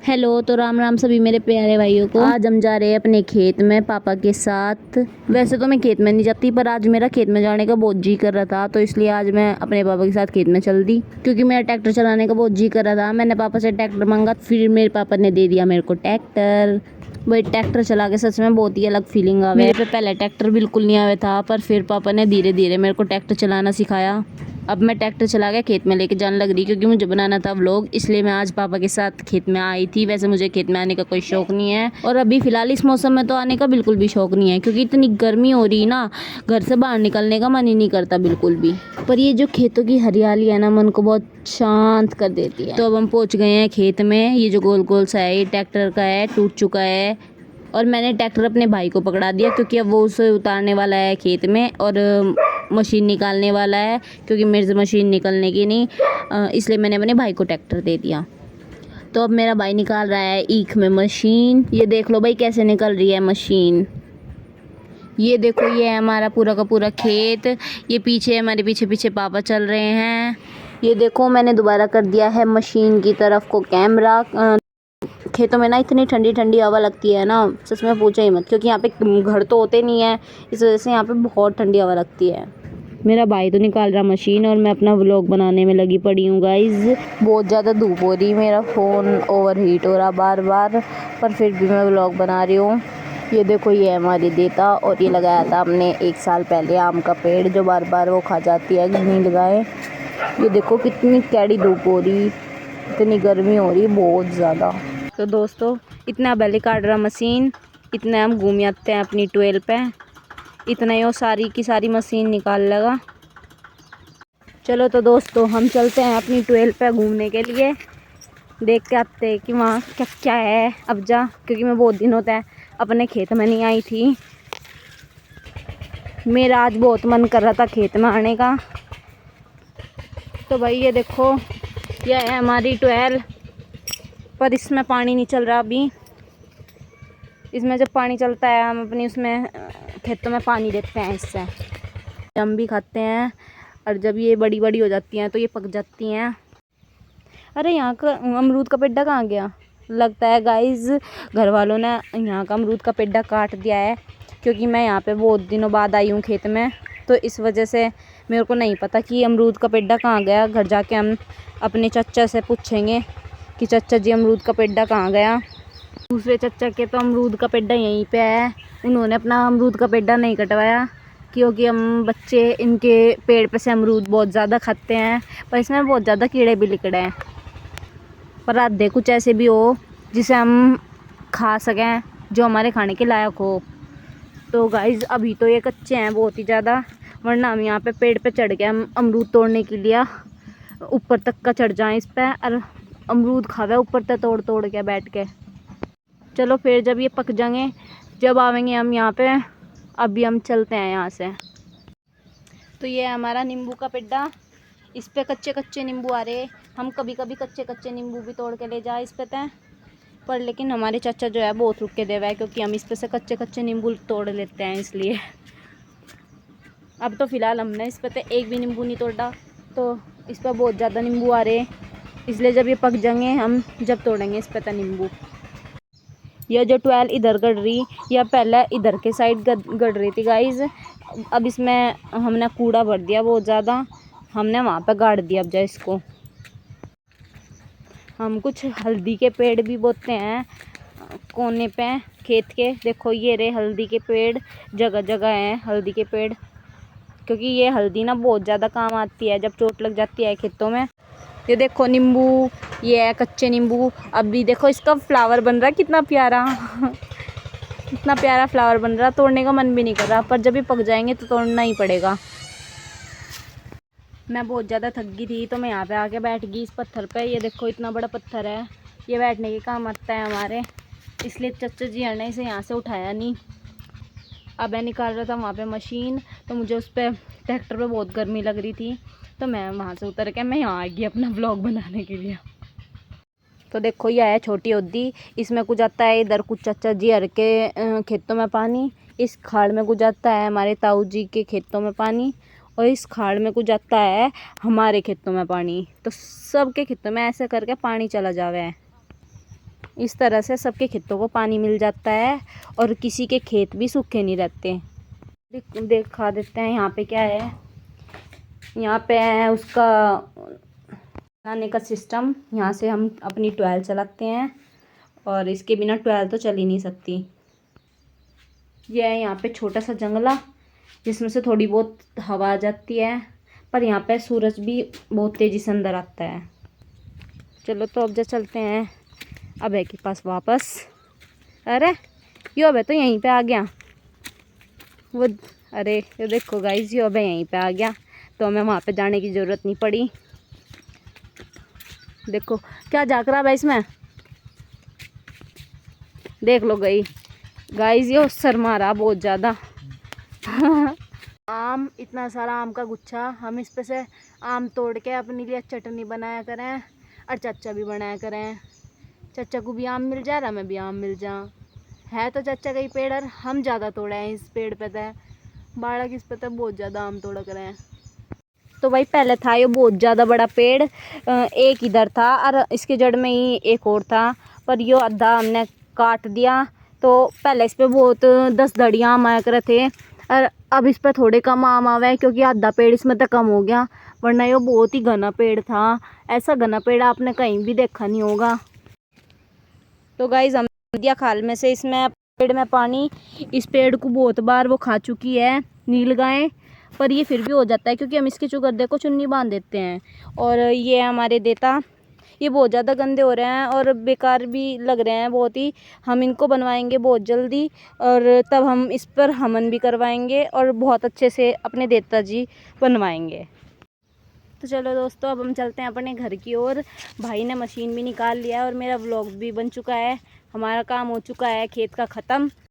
Hello, तो राम राम सभी मेरे प्यारे भाइयों को। आज हम जा रहे हैं अपने खेत में पापा के साथ। वैसे तो मैं खेत में नहीं जाती, पर आज मेरा खेत में जाने का बहुत जी कर रहा था, तो इसलिए आज मैं अपने पापा के साथ खेत में चल दी, क्योंकि मेरा ट्रैक्टर चलाने का बहुत जी कर रहा था। मैंने पापा से ट्रैक्टर मांगा, फिर मेरे पापा ने दे दिया मेरे को ट्रैक्टर। वही ट्रैक्टर चला के सच में बहुत ही अलग फीलिंग आवे। मेरे पे पहले ट्रैक्टर बिल्कुल नहीं आवे था, पर फिर पापा ने धीरे धीरे मेरे को ट्रैक्टर चलाना सिखाया। अब मैं ट्रैक्टर चला के खेत में लेके जाने लग रही, क्योंकि मुझे बनाना था व्लॉग, इसलिए मैं आज पापा के साथ खेत में आई थी। वैसे मुझे खेत में आने का कोई शौक नहीं है, और अभी फिलहाल इस मौसम में तो आने का बिल्कुल भी शौक नहीं है, क्योंकि इतनी गर्मी हो रही ना, घर से बाहर निकलने का मन ही नहीं करता बिल्कुल भी। पर ये जो खेतों की हरियाली है ना, मन को बहुत शांत कर देती है। तो अब हम पहुंच गए हैं खेत में। ये जो गोल गोल सा है, ये ट्रैक्टर का है, टूट चुका है, और मैंने ट्रैक्टर अपने भाई को पकड़ा दिया, क्योंकि अब वो उसे उतारने वाला है खेत में, और मशीन निकालने वाला है, क्योंकि मेरे से मशीन निकलने की नहीं, इसलिए मैंने अपने भाई को ट्रैक्टर दे दिया। तो अब मेरा भाई निकाल रहा है ईख में मशीन। ये देख लो भाई कैसे निकल रही है मशीन। ये देखो, ये है हमारा पूरा का पूरा खेत। ये पीछे हमारे पीछे पीछे पापा चल रहे हैं। ये देखो, मैंने दोबारा कर दिया है मशीन की तरफ को कैमरा। खेतों में ना इतनी ठंडी ठंडी हवा लगती है ना, सच में पूछो ही मत, क्योंकि यहाँ पे घर तो होते नहीं है, इस वजह से यहाँ पे बहुत ठंडी हवा लगती है। मेरा भाई तो निकाल रहा मशीन, और मैं अपना व्लॉग बनाने में लगी पड़ी हूँ गाइज। बहुत ज़्यादा धूप हो रही, मेरा फ़ोन ओवरहीट हो रहा बार बार, पर फिर भी मैं व्लॉग बना रही हूँ। ये देखो, ये हमारी देता, और ये लगाया था हमने 1 साल पहले आम का पेड़, जो बार बार वो खा जाती है, नहीं लगाए। ये देखो कितनी कैडी धूप हो रही, इतनी गर्मी हो रही बहुत ज़्यादा। तो दोस्तों, इतना बैली काट रहा मशीन, इतना हम घूम आते हैं अपनी 12 पे, इतना ही वो सारी की सारी मशीन निकाल लगा। चलो तो दोस्तों, हम चलते हैं अपनी 12 पे घूमने के लिए, देख के आते हैं कि वहाँ क्या क्या है अब जा, क्योंकि मैं बहुत दिन होता है अपने खेत में नहीं आई थी। मेरा आज बहुत मन कर रहा था खेत में आने का। तो भाई ये देखो, यह है हमारी 12, पर इसमें पानी नहीं चल रहा अभी। इसमें जब पानी चलता है, हम अपनी उसमें खेतों में पानी देते हैं, इससे हम भी खाते हैं, और जब ये बड़ी बड़ी हो जाती हैं तो ये पक जाती हैं। अरे यहाँ का अमरूद का पेड्डा कहाँ गया? लगता है गाइस घर वालों ने यहाँ का अमरूद का पेड्डा काट दिया है, क्योंकि मैं यहाँ पे बहुत दिनों बाद आई हूँ खेत में, तो इस वजह से मेरे को नहीं पता कि अमरूद का पेड्डा कहाँ गया। घर जाके हम अपने चचा से पूछेंगे कि चचा जी, अमरूद का पेड्डा कहाँ गया। दूसरे चचा के तो अमरूद का पेड्डा यहीं पे है, उन्होंने अपना अमरूद का पेड्डा नहीं कटवाया, क्योंकि हम बच्चे इनके पेड़ पे से अमरूद बहुत ज़्यादा खाते हैं, पर इसमें बहुत ज़्यादा कीड़े भी निकले हैं। पर आधे कुछ ऐसे भी हो जिसे हम खा सकें, जो हमारे खाने के लायक हो। तो गाइज़ अभी तो ये कच्चे हैं बहुत ही ज़्यादा, वरना हम यहाँ पे पेड़ पे चढ़ गए हम अमरूद तोड़ने के लिए, ऊपर तक का चढ़ जाएं इस पर, और अमरूद खावे ऊपर तक तोड़ तोड़ के बैठ के। चलो फिर जब ये पक जाएंगे, जब आवेंगे हम यहाँ पे, अभी हम चलते हैं यहाँ से। तो ये है हमारा नींबू का पेड्डा, इस पे कच्चे कच्चे नींबू आ रहे। हम कभी कभी कच्चे कच्चे नींबू भी तोड़ के ले जाए इस पे तय, पर लेकिन हमारे चाचा जो है बहुत रुक के दे हुआ है, क्योंकि हम इस पे से कच्चे कच्चे नींबू तोड़ लेते हैं, इसलिए। अब तो फ़िलहाल हमने इस पे एक भी नींबू नहीं तोड़ा, तो इस पर बहुत ज़्यादा नींबू आ रहे, इसलिए जब ये पक जाएंगे हम जब तोड़ेंगे इस पे नींबू। यह जो 12 इधर गड़ रही, या पहले इधर के साइड गड़ रही थी गाइज। अब इसमें हमने कूड़ा भर दिया बहुत ज़्यादा, हमने वहाँ पे गाड़ दिया। अब जा इसको हम कुछ हल्दी के पेड़ भी बोते हैं कोने पे खेत के। देखो ये रहे हल्दी के पेड़, जगह जगह हैं हल्दी के पेड़, क्योंकि ये हल्दी ना बहुत ज़्यादा काम आती है जब चोट लग जाती है खेतों में। ये देखो नींबू, ये है कच्चे नींबू। अभी देखो इसका फ्लावर बन रहा है, कितना प्यारा इतना प्यारा फ्लावर बन रहा, तोड़ने का मन भी नहीं कर रहा, पर जब ये पक जाएंगे तो तोड़ना ही पड़ेगा। मैं बहुत ज़्यादा थक गई थी, तो मैं यहाँ पे आके बैठ गई इस पत्थर पे। ये देखो इतना बड़ा पत्थर है, ये बैठने के काम आता है हमारे, इसलिए चचा जी ने इसे यहाँ से उठाया नहीं। अब मैं निकाल रहा था वहाँ पे मशीन, तो मुझे उस पर ट्रैक्टर पे बहुत गर्मी लग रही थी, तो मैं वहाँ से उतर के मैं यहाँ आ गई अपना व्लॉग बनाने के लिए। तो देखो ये है छोटी होदी, इसमें कुछ आता है इधर कुछ चचा जी हर के खेतों में पानी, इस खाड़ में कुछ आता है हमारे ताऊ जी के खेतों में पानी, और इस खाड़ में कुछ आता है हमारे खेतों में पानी। तो सबके खेतों में ऐसे करके पानी चला जावे है। इस तरह से सबके खेतों को पानी मिल जाता है और किसी के खेत भी सूखे नहीं रहते। दिखा देते हैं यहाँ पे क्या है। यहाँ पे है उसका बनाने का सिस्टम। यहाँ से हम अपनी ट्यूबवेल चलाते हैं और इसके बिना ट्यूबवेल तो चल ही नहीं सकती। यह है यहाँ पे छोटा सा जंगला जिसमें से थोड़ी बहुत हवा आ जाती है, पर यहाँ पे सूरज भी बहुत तेज़ी से अंदर आता है। चलो तो अब जो चलते हैं अभय के पास वापस। अरे यो अभय तो यहीं पे आ गया। वो अरे ये देखो गाइस, यो अभय यहीं पे आ गया, तो हमें वहाँ पे जाने की ज़रूरत नहीं पड़ी। देखो क्या झाँक रहा है इसमें, देख लो गाइस ये शर्मा रहा बहुत ज़्यादा। आम, इतना सारा आम का गुच्छा, हम इस पे से आम तोड़ के अपने लिए चटनी बनाया करें और चच्चा भी बनाया करें। चच्चा को भी आम मिल जाए और हमें भी आम मिल जा। है तो चच्चा का ही पेड़ और हम ज़्यादा तोड़े हैं इस पेड़ पे तो, बाड़ा किस पे तो बहुत ज़्यादा आम तोड़ा करें। तो भाई पहले था ये बहुत ज़्यादा बड़ा पेड़, एक इधर था और इसके जड़ में ही एक और था, पर यो आधा हमने काट दिया। तो पहले इस पे बहुत 10 धड़ियाँ आम आया करे थे और अब इस पे थोड़े कम आम आवे हैं क्योंकि आधा पेड़ इसमें तो कम हो गया, वरना ये बहुत ही घना पेड़ था। ऐसा घना पेड़ आपने कहीं भी देखा नहीं होगा। तो गाइस हम नदिया खाल में से इसमें पेड़ में पानी, इस पेड़ को बहुत बार वो खा चुकी है नील गाय, पर ये फिर भी हो जाता है क्योंकि हम इसके चुगरदे को चुन्नी बांध देते हैं। और ये हमारे देता, ये बहुत ज़्यादा गंदे हो रहे हैं और बेकार भी लग रहे हैं बहुत ही। हम इनको बनवाएंगे बहुत जल्दी और तब हम इस पर हमन भी करवाएंगे और बहुत अच्छे से अपने देवता जी बनवाएंगे। तो चलो दोस्तों अब हम चलते हैं अपने घर की ओर। भाई ने मशीन भी निकाल लिया है और मेरा व्लॉग भी बन चुका है। हमारा काम हो चुका है खेत का ख़त्म।